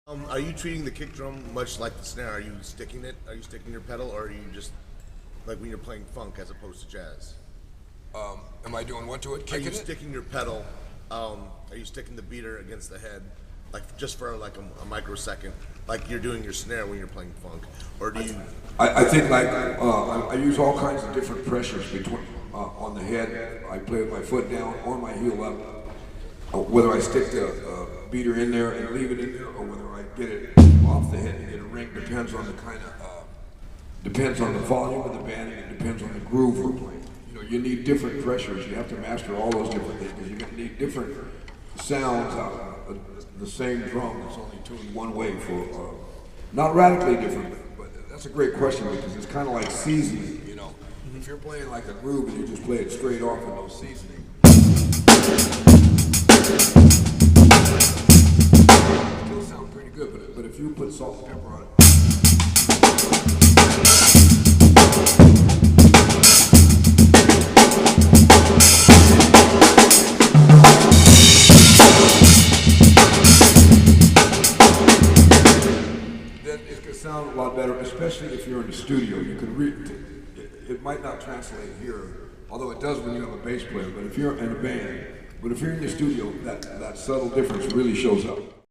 Are you treating the kick drum much like the snare? Are you sticking it? Are you sticking your pedal, or are you just like when you're playing funk as opposed to jazz? Am I doing what to it? Are Kicking you it? sticking your pedal? Are you sticking the beater against the head, like just for like a microsecond, like you're doing your snare when you're playing funk, or do you? I think like I use all kinds of different pressures between on the head. I play with my foot down or my heel up. Whether I stick the beater in there and leave it in there, or whether I get it off the head and get a ring, depends on the kind of depends on the volume of the band, and it depends on the groove we're playing. You know, you need different pressures. You have to master all those different things because you're going to need different sounds out of the same drum that's only tuned one way for not radically different. But that's a great question because it's kind of like seasoning. You know, if you're playing like a groove and you just play it straight off with no seasoning. Still sound pretty good, but if you put salt and pepper on it. Then it's going to sound a lot better, especially if you're in the studio. You could it might not translate here, although it does when you have a bass player, but if you're in a band, but if you're in the studio, that subtle difference really shows up.